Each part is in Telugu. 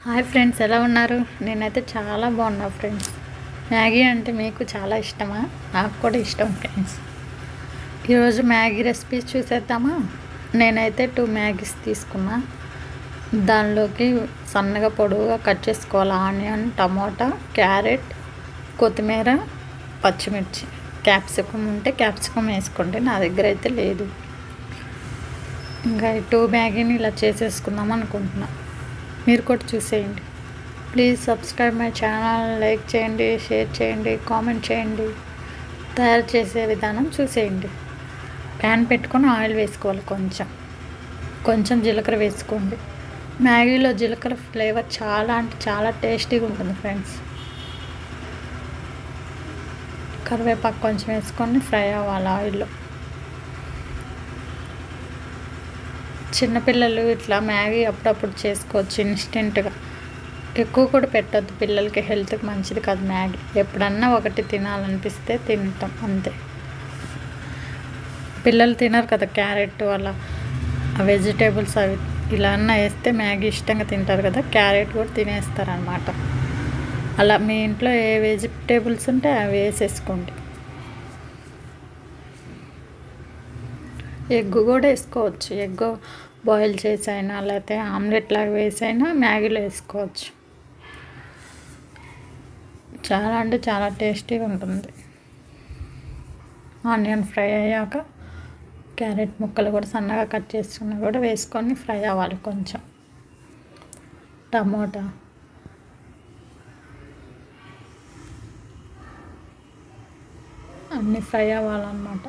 హాయ్ ఫ్రెండ్స్, ఎలా ఉన్నారు? నేనైతే చాలా బాగున్నా ఫ్రెండ్స్. మ్యాగీ అంటే మీకు చాలా ఇష్టమా? నాకు కూడా ఇష్టం ఫ్రెండ్స్. ఈరోజు మ్యాగీ రెసిపీ చూసేద్దామా? నేనైతే 2 మ్యాగీస్ తీసుకున్నా. దానిలోకి సన్నగా పొడవుగా కట్ చేసుకోవాలి ఆనియన్, టమోటా, క్యారెట్, కొత్తిమీర, పచ్చిమిర్చి, క్యాప్సికమ్ ఉంటే క్యాప్సికమ్ వేసుకోండి. నా దగ్గర అయితే లేదు. ఇంకా ఈ 2 మ్యాగీని ఇలా చేసేసుకుందాం అనుకుంటున్నా. మీరు కూడా చూసేయండి. Please subscribe my channel, like చేయండి, షేర్ చేయండి, కామెంట్ చేయండి. తయారు చేసే విధానం చూసేయండి. ప్యాన్ పెట్టుకొని ఆయిల్ వేసుకోవాలి. కొంచెం జీలకర్ర వేసుకోండి. మ్యాగీలో జీలకర్ర ఫ్లేవర్ చాలా అంటే చాలా టేస్టీగా ఉంటుంది ఫ్రెండ్స్. కరివేపాకు కొంచెం వేసుకొని ఫ్రై అవ్వాలి ఆయిల్లో. చిన్నపిల్లలు ఇట్లా మ్యాగీ అప్పుడప్పుడు చేసుకోవచ్చు ఇన్స్టెంట్గా. ఎక్కువ కూడా పెట్టద్దు, పిల్లలకి హెల్త్కి మంచిది కాదు మ్యాగీ. ఎప్పుడన్నా ఒకటి తినాలనిపిస్తే తింటాం అంతే. పిల్లలు తినరు కదా క్యారెట్ అలా ఆ వెజిటేబుల్స్ అవి ఇలా అన్న వేస్తే మ్యాగీ ఇష్టంగా తింటారు కదా, క్యారెట్ కూడా తినేస్తారనమాట. అలా మీ ఇంట్లో ఏ వెజిటేబుల్స్ ఉంటే అవి వేసేసుకోండి. ఎగ్ కూడా వేసుకోవచ్చు. ఎగ్ బాయిల్ చేసైనా లేకపోతే ఆమ్లెట్ లాగా వేసైనా మ్యాగీలో వేసుకోవచ్చు. చాలా అంటే చాలా టేస్టీగా ఉంటుంది. ఆనియన్ ఫ్రై అయ్యాక క్యారెట్ ముక్కలు కూడా సన్నగా కట్ చేసుకుని కూడా వేసుకొని ఫ్రై అవ్వాలి. కొంచెం టమోటా, అన్నీ ఫ్రై అవ్వాలన్నమాట.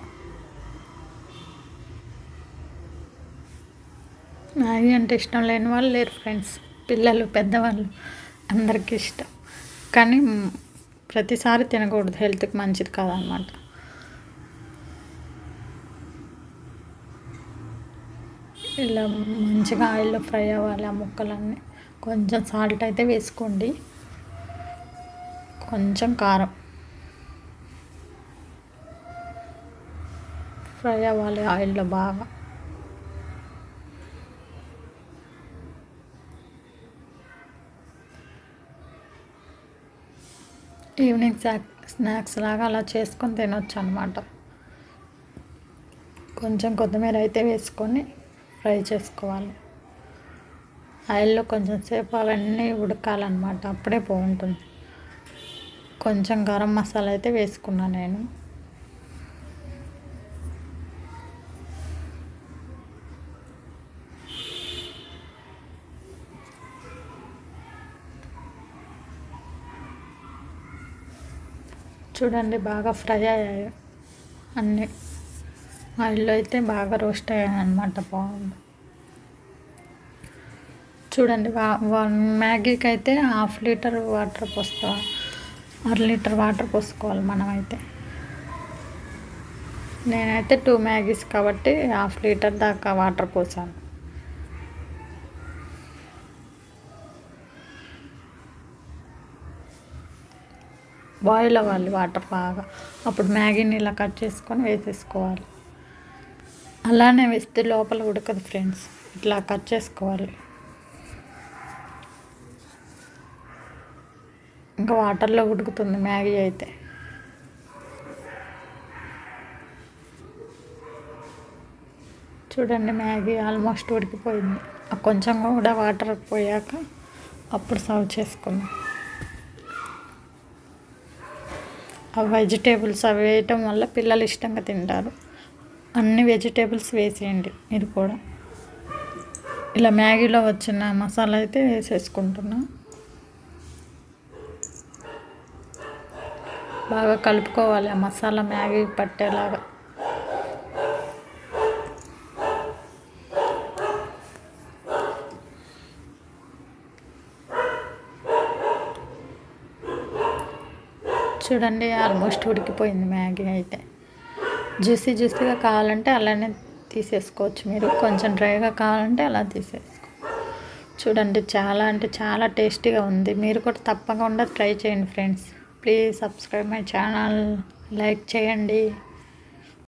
మ్యాగీ అంటే ఇష్టం లేని వాళ్ళు లేరు ఫ్రెండ్స్. పిల్లలు, పెద్దవాళ్ళు అందరికీ ఇష్టం. కానీ ప్రతిసారి తినకూడదు, హెల్త్కి మంచిది కాదనమాట. ఇలా మంచిగా ఆయిల్లో ఫ్రై అవ్వాలి ఆ ముక్కలన్నీ. కొంచెం సాల్ట్ అయితే వేసుకోండి, కొంచెం కారం. ఫ్రై అవ్వాలి ఆయిల్లో బాగా. ఈవినింగ్ స్నాక్స్ లాగా అలా చేసుకొని తినొచ్చు అనమాట. కొంచెం కొత్తిమీర అయితే వేసుకొని ఫ్రై చేసుకోవాలి ఆయిల్లో. కొంచెం సేపు అవన్నీ ఉడకాలన్నమాట, అప్పుడే బాగుంటుంది. కొంచెం గరం మసాలా అయితే వేసుకున్నాను నేను. చూడండి బాగా ఫ్రై అయ్యాయి అన్నీ. ఆయిల్లో అయితే బాగా రోస్ట్ అయ్యాయి అన్నమాట. బాగుంది. చూడండి, 1 మ్యాగీకి అయితే 1/2 లీటర్ వాటర్ పోసుకోవాలి, 1/2 లీటర్ వాటర్ పోసుకోవాలి మనమైతే. నేనైతే 2 మ్యాగీస్ కాబట్టి 1/2 లీటర్ దాకా వాటర్ పోసాను. బాయిల్ అవ్వాలి వాటర్ బాగా. అప్పుడు మ్యాగీని ఇలా కట్ చేసుకొని వేసేసుకోవాలి. అలానే వేస్తే లోపల ఉడకదు ఫ్రెండ్స్, ఇట్లా కట్ చేసుకోవాలి. ఇంకా వాటర్లో ఉడుకుతుంది మ్యాగీ అయితే. చూడండి మ్యాగీ ఆల్మోస్ట్ ఉడికిపోయింది. కొంచెం కూడా వాటర్ పోయాక అప్పుడు సర్వ్ చేసుకుందాం. ఆ వెజిటేబుల్స్ అవి వేయటం వల్ల పిల్లలు ఇష్టంగా తింటారు. అన్ని వెజిటేబుల్స్ వేసేయండి మీరు కూడా. ఇలా మ్యాగీలో వచ్చిన మసాలా అయితే వేసేసుకుంటున్నా. బాగా కలుపుకోవాలి ఆ మసాలా మ్యాగీ పట్టేలాగా. చూడండి ఆల్మోస్ట్ ఉడికిపోయింది మ్యాగీ అయితే. జ్యూసీగా కావాలంటే అలానే తీసేసుకోవచ్చు మీరు, కొంచెం డ్రైగా కావాలంటే అలా తీసేసుకో. చూడండి చాలా అంటే చాలా టేస్టీగా ఉంది. మీరు కూడా తప్పకుండా ట్రై చేయండి friends. Please subscribe my channel, like చేయండి.